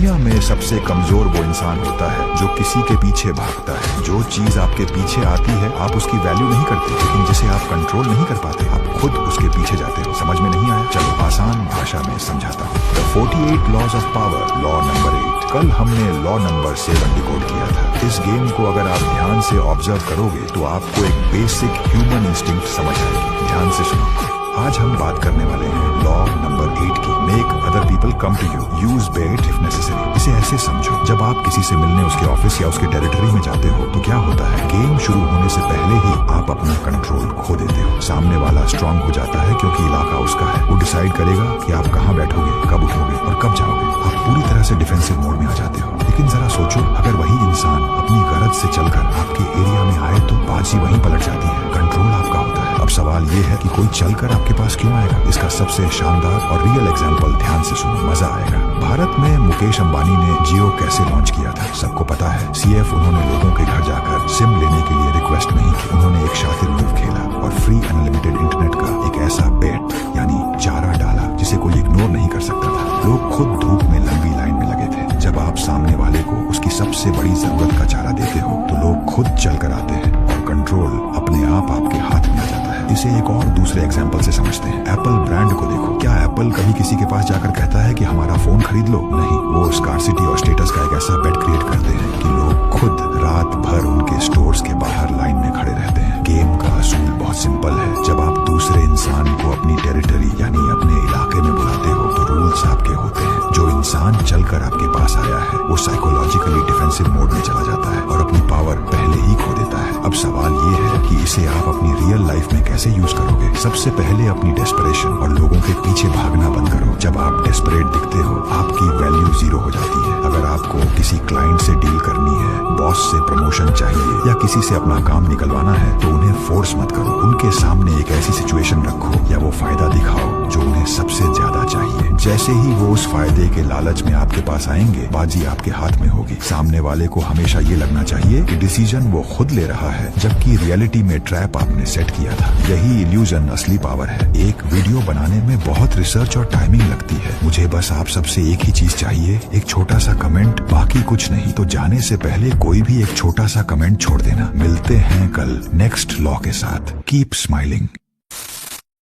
दुनिया में सबसे कमजोर वो इंसान होता है जो किसी के पीछे भागता है। जो चीज आपके पीछे आती है आप उसकी वैल्यू नहीं करते, लेकिन जिसे आप कंट्रोल नहीं कर पाते आप खुद उसके पीछे जाते हो। समझ में नहीं आया? चलो आसान भाषा में समझाता हूँ। The 48 laws of power, law number 8। कल हमने लॉ नंबर 7 डिकोड किया था। इस गेम को अगर आप ध्यान से ऑब्जर्व करोगे तो आपको एक बेसिक ह्यूमन इंस्टिंक्ट समझ आएगी। ध्यान से सुनो। आज हम बात करने वाले हैं लॉ नंबर 8 की। Make other people come to you, use bait if necessary. इसे ऐसे समझो, जब आप किसी से मिलने उसके ऑफिस या उसके टेरिटरी में जाते हो तो क्या होता है, गेम शुरू होने से पहले ही आप अपना कंट्रोल खो देते हो। सामने वाला स्ट्रांग हो जाता है क्योंकि इलाका उसका है। वो डिसाइड करेगा कि आप कहाँ बैठोगे, कब उठोगे और कब जाओगे। आप पूरी तरह से डिफेंसिव मोड में आ जाते हो। लेकिन जरा सोचो, अगर वही इंसान अपनी गरज से चलकर आपके एरिया में आए तो बाजी वहीं पलट जाती है। कंट्रोल आपका होता है। अब सवाल ये है कि कोई चलकर आपके पास क्यों आएगा? इसका सबसे शानदार और रियल एग्जांपल ध्यान से सुनो, मजा आएगा। भारत में मुकेश अंबानी ने जियो कैसे लॉन्च किया था, सबको पता है। सीएफ उन्होंने लोगों के घर जाकर सिम लेने के लिए रिक्वेस्ट नहीं की। उन्होंने एक शातिर मूव खेला और फ्री अनलिमिटेड इंटरनेट का एक ऐसा बेट यानी चारा डाला जिसे कोई इग्नोर नहीं कर सकता था। लोग खुद धूप में लंबी लाइन में लगे थे। जब आप सामने वाले को उसकी सबसे बड़ी जरूरत का चारा देते हो तो लोग खुद चलकर आते हैं और कंट्रोल अपने आप आपके हाथ में आ जाता है। इसे एक और दूसरे एग्जांपल से समझते हैं। एप्पल ब्रांड को देखो। क्या एप्पल कभी किसी के पास जाकर कहता है कि हमारा फोन खरीद लो? नहीं, वो स्कार्सिटी और स्टेटस का एक ऐसा बेट क्रिएट करते हैं कि लोग खुद रात भर उनके स्टोर्स के बाहर लाइन में खड़े रहते हैं। गेम का असूल बहुत सिंपल है। जब आप दूसरे इंसान को अपनी टेरिटरी यानी अपने इलाके में बुलाते हो तो रूल्स आपके होते हैं। जो इंसान चलकर आपके पास आया है वो साइकोलॉजिकली डिफेंसिव मोड में चला जाता है और अपनी पावर पहले ही खो देता है। अब सवाल ये है कि इसे आप अपनी रियल लाइफ में कैसे यूज करोगे? सबसे पहले अपनी डेस्परेशन और लोगों के पीछे भागना बंद करो। जब आप डेस्परेट दिखते हो आपकी वैल्यू 0 हो जाती है। अगर आपको किसी क्लाइंट से डील करनी है, बॉस से प्रमोशन चाहिए या किसी से अपना काम निकलवाना है तो उन्हें फोर्स मत करो। उनके सामने एक ऐसी सिचुएशन रखो या वो फायदा दिखाओ जो उन्हें सबसे ज्यादा चाहिए। जैसे ही वो उस फायदे के लालच में आपके पास आएंगे बाजी आपके हाथ में होगी। सामने वाले को हमेशा ये लगना चाहिए कि डिसीजन वो खुद ले रहा है जबकि रियलिटी में ट्रैप आपने सेट किया था। यही इल्यूजन असली पावर है। एक वीडियो बनाने में बहुत रिसर्च और टाइमिंग लगती है। मुझे बस आप सबसे एक ही चीज चाहिए, एक छोटा सा कमेंट, बाकी कुछ नहीं। तो जाने से पहले कोई भी एक छोटा सा कमेंट छोड़ देना। मिलते हैं कल नेक्स्ट लॉ के साथ। Keep smiling.